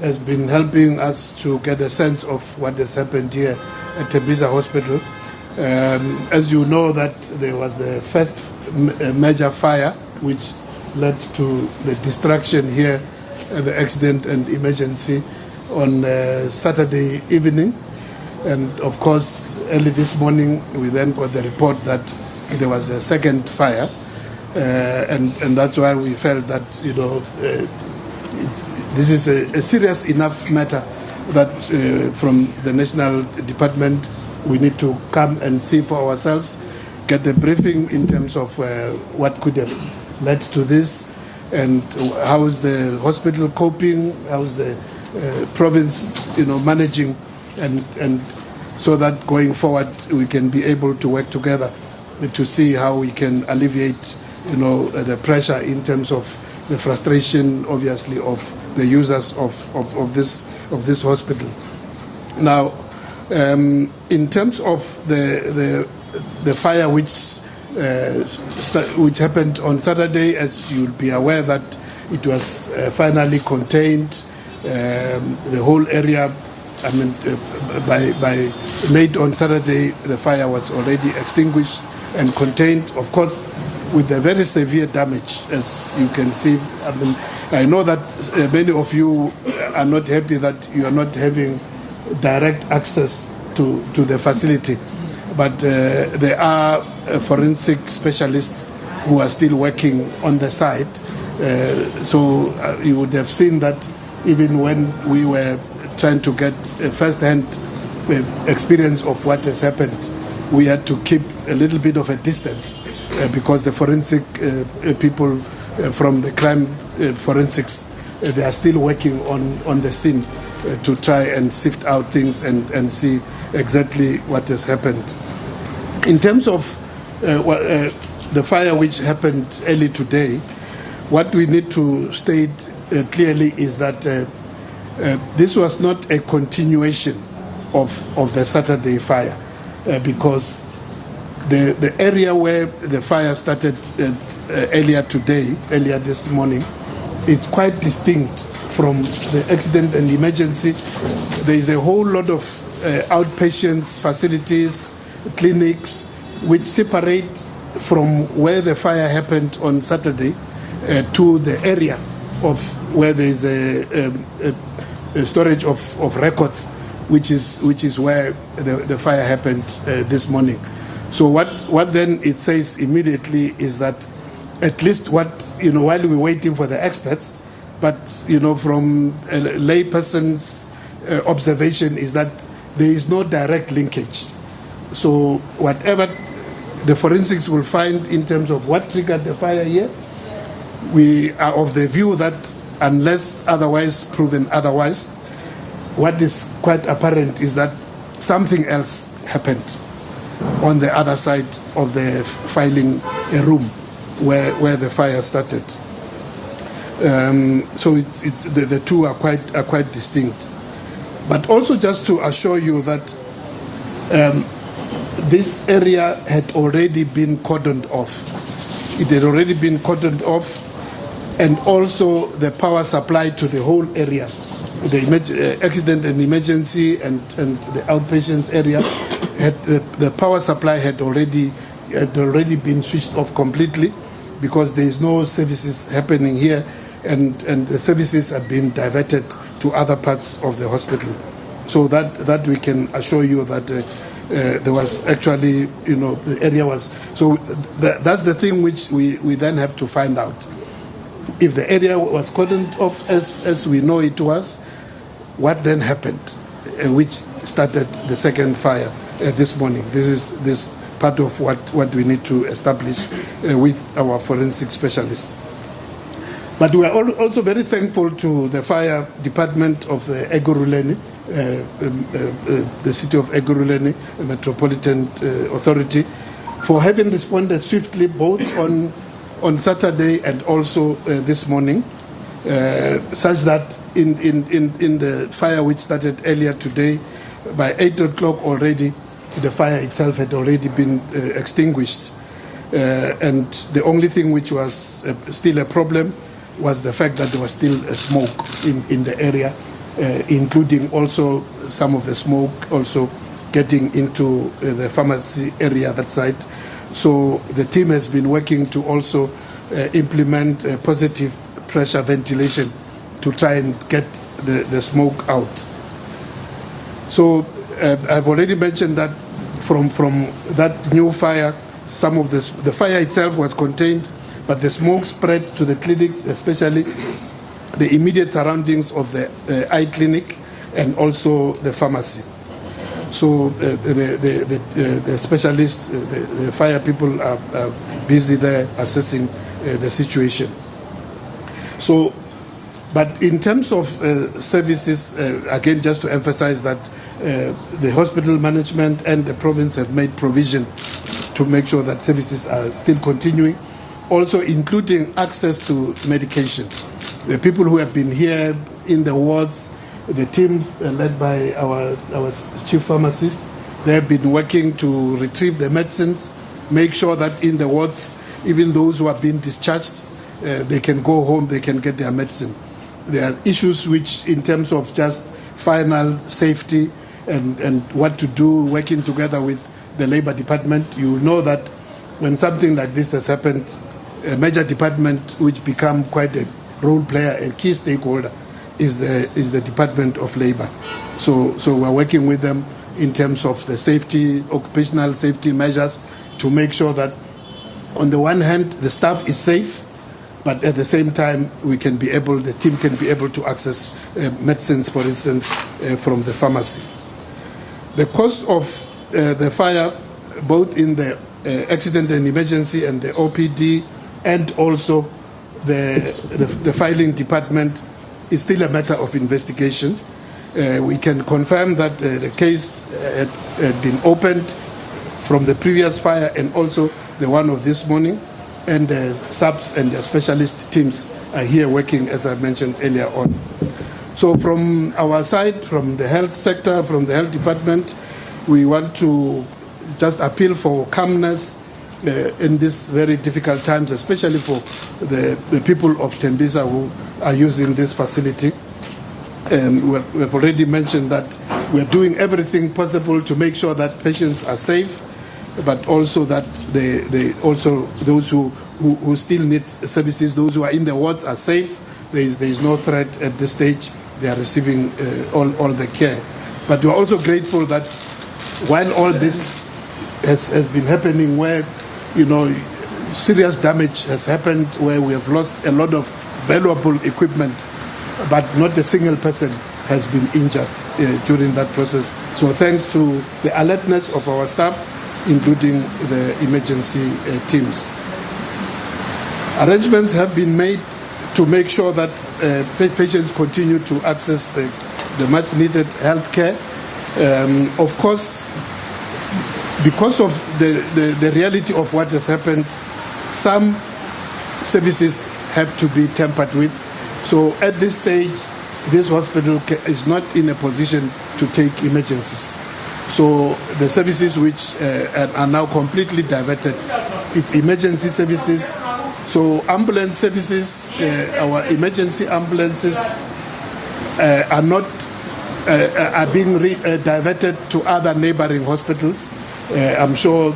has been helping us to get a sense of what has happened here at Tembisa Hospital. As you know, that there was the first major fire which led to the destruction here, the accident and emergency on Saturday evening. And of course, early this morning, we then got the report that there was a second fire. And that's why we felt that, this is a serious enough matter that from the National Department, we need to come and see for ourselves, get a briefing in terms of what could have led to this, and how is the hospital coping, how is the province, managing, and so that going forward we can be able to work together to see how we can alleviate, the pressure in terms of the frustration, obviously, of the users of this hospital. Now, in terms of the fire which happened on Saturday, as you'll be aware that it was finally contained. The whole area, by late on Saturday, the fire was already extinguished and contained, of course, with a very severe damage, as you can see. I know that many of you are not happy that you are not having direct access to the facility, but there are forensic specialists who are still working on the site. So you would have seen that even when we were trying to get a first-hand experience of what has happened, we had to keep a little bit of a distance because the forensic people from the crime forensics, they are still working on the scene to try and sift out things and see exactly what has happened. In terms of the fire which happened early today, what we need to state clearly is that this was not a continuation of the Saturday fire, because the area where the fire started earlier this morning, it's quite distinct from the accident and emergency. There is a whole lot of outpatients, facilities, clinics, which separate from where the fire happened on Saturday to the area of where there is a storage of records, which is where the fire happened this morning. So what then it says immediately is that at least while we're waiting for the experts, but from a layperson's observation is that there is no direct linkage. So whatever the forensics will find in terms of what triggered the fire here, we are of the view that unless otherwise proven otherwise, what is quite apparent is that something else happened on the other side of the filing room where the fire started. So the two are quite distinct. But also just to assure you that this area had already been cordoned off. It had already been cordoned off, and also the power supply to the whole area, the accident and emergency and the outpatients area, the power supply had already been switched off completely, because there is no services happening here, and the services have been diverted to other parts of the hospital. So that we can assure you that there was actually, the area was. So that's the thing which we then have to find out. If the area was cordoned off as we know it was, what then happened, which started the second fire this morning? This is part of what we need to establish with our forensic specialists. But we are also very thankful to the fire department of Ekurhuleni, the city of Ekurhuleni, the Metropolitan Authority, for having responded swiftly both on Saturday and also this morning, such that in the fire which started earlier today, by 8 o'clock already, the fire itself had already been extinguished. And the only thing which was still a problem was the fact that there was still smoke in the area. including also some of the smoke also getting into the pharmacy area, that side. So the team has been working to also implement positive pressure ventilation to try and get the smoke out. So I've already mentioned that from that new fire, some of the fire itself was contained, but the smoke spread to the clinics, especially the immediate surroundings of the eye clinic and also the pharmacy. So the specialists, the fire people are busy there assessing the situation. So, but in terms of services, again, just to emphasize that the hospital management and the province have made provision to make sure that services are still continuing, also including access to medication. The people who have been here in the wards, the team led by our chief pharmacist, they have been working to retrieve the medicines, make sure that in the wards, even those who have been discharged, they can go home, they can get their medicine. There are issues which, in terms of just final safety and what to do, working together with the Labour Department. You know that when something like this has happened, a major department which become quite a role player and key stakeholder is the Department of Labour. So we're working with them in terms of the safety, occupational safety measures, to make sure that on the one hand the staff is safe, but at the same time the team can be able to access medicines, for instance, from the pharmacy. The cause of the fire, both in the accident and emergency and the OPD and also the filing department, is still a matter of investigation. We can confirm that the case had been opened from the previous fire and also the one of this morning, and the subs and the specialist teams are here working, as I mentioned earlier on. So from our side, from the health sector, from the health department, we want to just appeal for calmness in these very difficult times, especially for the people of Tembisa who are using this facility. We've already mentioned that we're doing everything possible to make sure that patients are safe, but also that those who still need services, those who are in the wards, are safe. There is no threat at this stage. They are receiving all the care. But we're also grateful that while all this has been happening, where serious damage has happened, where we have lost a lot of valuable equipment, but not a single person has been injured during that process. So thanks to the alertness of our staff, including the emergency teams. Arrangements have been made to make sure that patients continue to access the much needed health care. Of course, because of the reality of what has happened, some services have to be tampered with. So at this stage, this hospital is not in a position to take emergencies. So the services which are now completely diverted, it's emergency services. So ambulance services, our emergency ambulances are being diverted to other neighboring hospitals. I'm sure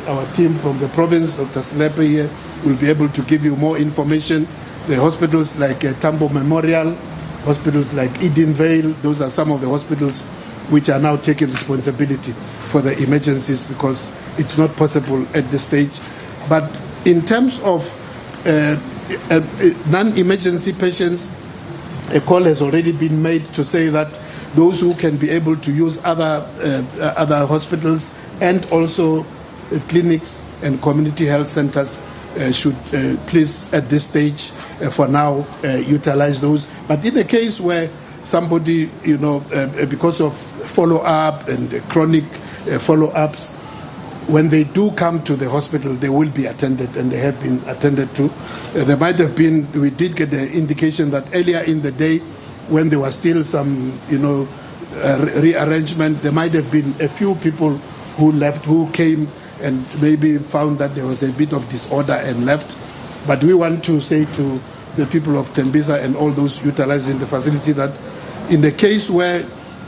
our team from the province, Dr. Slepe here, will be able to give you more information. The hospitals like Tambo Memorial, hospitals like Edenvale, those are some of the hospitals which are now taking responsibility for the emergencies because it's not possible at this stage. But in terms of non-emergency patients, a call has already been made to say that those who can be able to use other hospitals and also clinics and community health centers should please at this stage for now utilize those. But in a case where somebody, because of follow-up and chronic follow-ups, when they do come to the hospital, they will be attended, and they have been attended to. There might have been, we did get the indication that earlier in the day, when there was still some, rearrangement, there might have been a few people who left, who came and maybe found that there was a bit of disorder and left. But we want to say to the people of Tembisa and all those utilizing the facility that In the case where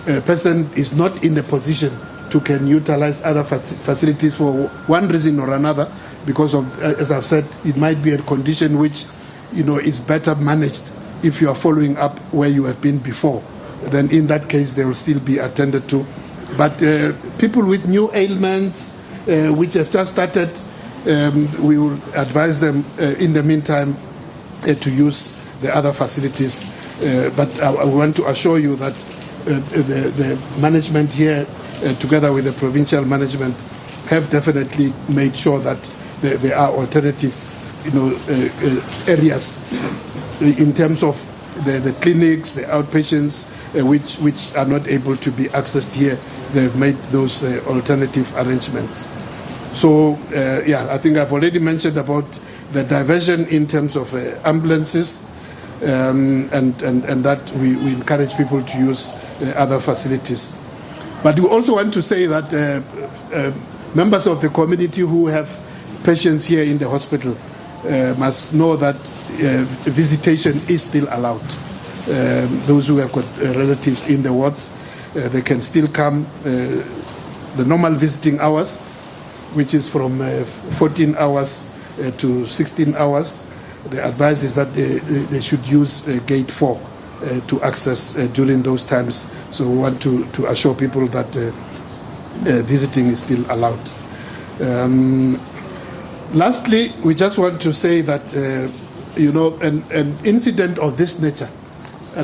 a person is not in a position to can utilize other facilities for one reason or another, because of, as I've said, it might be a condition which, is better managed if you are following up where you have been before, then in that case they will still be attended to. But people with new ailments which have just started, we will advise them in the meantime to use the other facilities. But I want to assure you that the management here, together with the provincial management, have definitely made sure that there are alternative, areas in terms of the clinics, the outpatients, which are not able to be accessed here. They've made those alternative arrangements. So, I think I've already mentioned about the diversion in terms of ambulances, and that we encourage people to use other facilities. But we also want to say that members of the community who have patients here in the hospital must know that visitation is still allowed. Those who have got relatives in the wards, they can still come. The normal visiting hours, which is from 14 hours to 16 hours, the advice is that they should use gate 4 to access during those times. So we want to assure people that visiting is still allowed. Lastly, we just want to say that an incident of this nature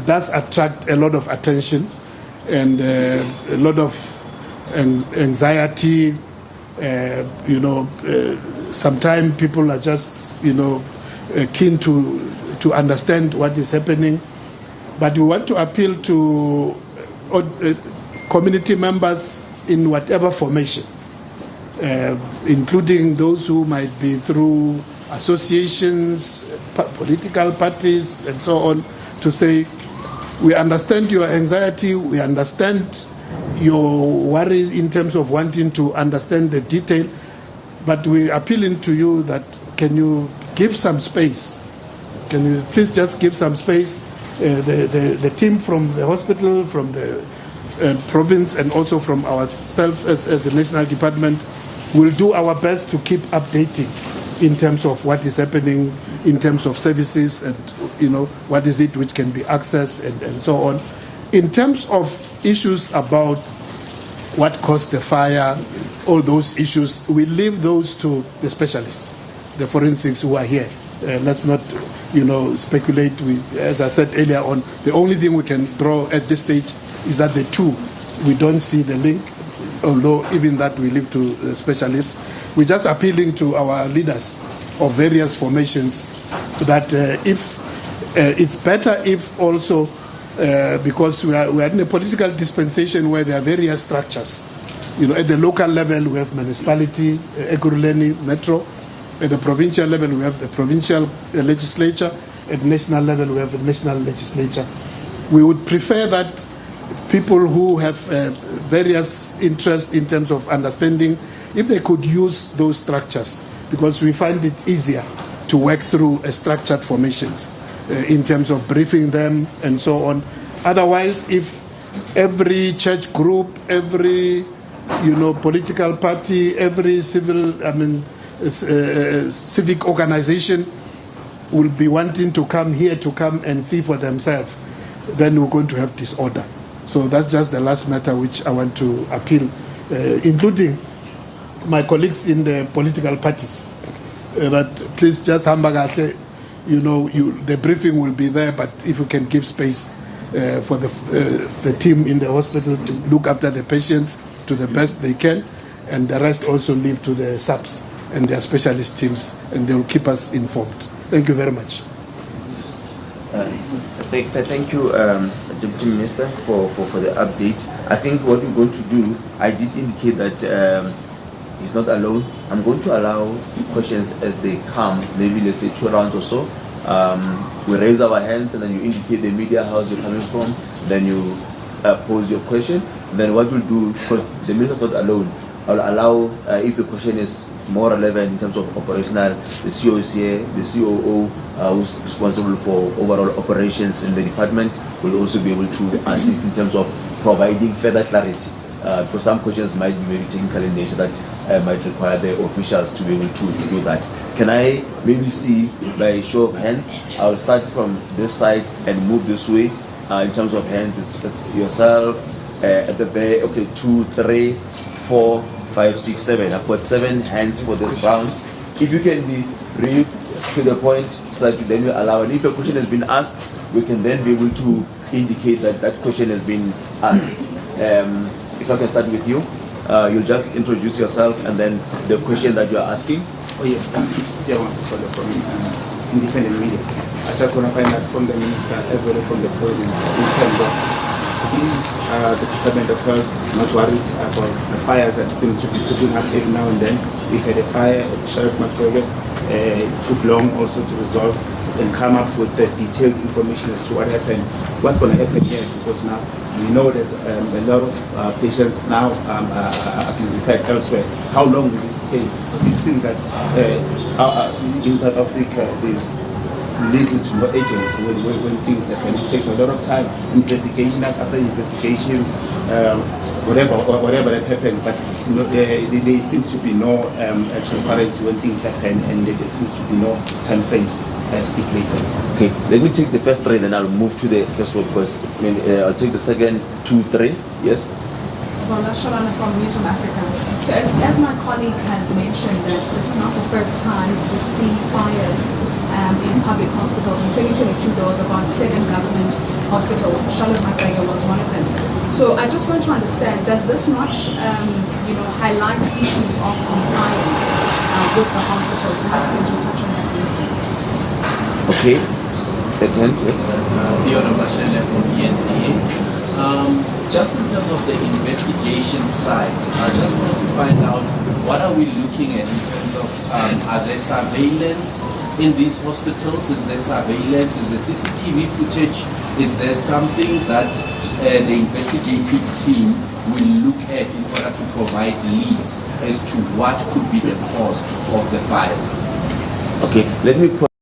does attract a lot of attention and a lot of anxiety. Sometimes people are just keen to understand what is happening, but we want to appeal to community members in whatever formation, including those who might be through associations, political parties, and so on, to say, we understand your anxiety, we understand your worries in terms of wanting to understand the detail, but we're appealing to you that can you give some space? Can you please just give some space? The team from the hospital, from the province, and also from ourselves as the national department will do our best to keep updating in terms of what is happening, in terms of services, and what is it which can be accessed, and so on. In terms of issues about what caused the fire, all those issues, we leave those to the specialists, the forensics who are here. Let's not, speculate. As I said earlier on, the only thing we can draw at this stage is that the two, we don't see the link, although even that we leave to the specialists. We're just appealing to our leaders of various formations that if it's better if also, because we are in a political dispensation where there are various structures. At the local level, we have municipality, Ekurhuleni, Metro. At the provincial level, we have the provincial legislature. At the national level, we have the national legislature. We would prefer that people who have various interests in terms of understanding, if they could use those structures, because we find it easier to work through structured formations in terms of briefing them and so on. Otherwise, if every church group, every political party, every civic organization will be wanting to come here to come and see for themselves, then we're going to have disorder. So that's just the last matter which I want to appeal, including my colleagues in the political parties, that please just the briefing will be there, but if you can give space for the team in the hospital to look after the patients to the best they can, and the rest also leave to the SABs and their specialist teams, and they will keep us informed. Thank you very much. Thank you, Deputy Minister, for the update. I think what we're going to do, I did indicate that he's not alone. I'm going to allow questions as they come, maybe let's say 2 rounds or so. We raise our hands and then you indicate the media house you're coming from, then you pose your question. Then what we'll do, because the minister's not alone, I'll allow, if the question is more relevant in terms of operational, the COC, the COO, who's responsible for overall operations in the department, will also be able to assist in terms of providing further clarity. Because some questions might be very technical in nature that might require the officials to be able to do that. Can I maybe see by show of hands? I'll start from this side and move this way. In terms of hands, it's yourself at the back. Okay, 2, 3, 4, 5, 6, 7. I've got 7 hands for this round. If you can be brief to the point, so that then we allow. And if a question has been asked, we can then be able to indicate that that question has been asked. If I can start with you, you'll just introduce yourself and then the question that you are asking. Oh yes, from independent media. I just want to find out from the minister as well as from the province in terms of is the Department of Health not worried about the fires that seem to be putting up every now and then. We had a fire at Sheriff McGregor, it took long also to resolve and come up with the detailed information as to what happened, what's going to happen here, because now we know that a lot of patients now are being referred elsewhere. How long will this take? Because it seems that in South Africa there's little to no agency when things happen. It takes a lot of time, investigation after investigations, whatever that happens, but there seems to be no transparency when things happen, and there seems to be no time frames stipulated. Okay, let me take the first 3, then I'll move to the first one, because I'll take the second 2, 3. Yes. Zola Shalana from News from Africa. So as my colleague has mentioned, that this is not the first time we see fires in public hospitals. In 2022, there was about 7 government hospitals. Charlotte McGregor was one of them. So I just want to understand, does this not, highlight issues of compliance with the hospitals? Perhaps you can just touch on that, please. Okay. Second, yes. Theodore Bashele from ENCA. Just in terms of the investigation side, I just wanted to find out what are we looking at in terms of are there surveillance in these hospitals? Is there surveillance? Is there CCTV footage? Is there something that the investigative team will look at in order to provide leads as to what could be the cause of the fires? Okay, let me put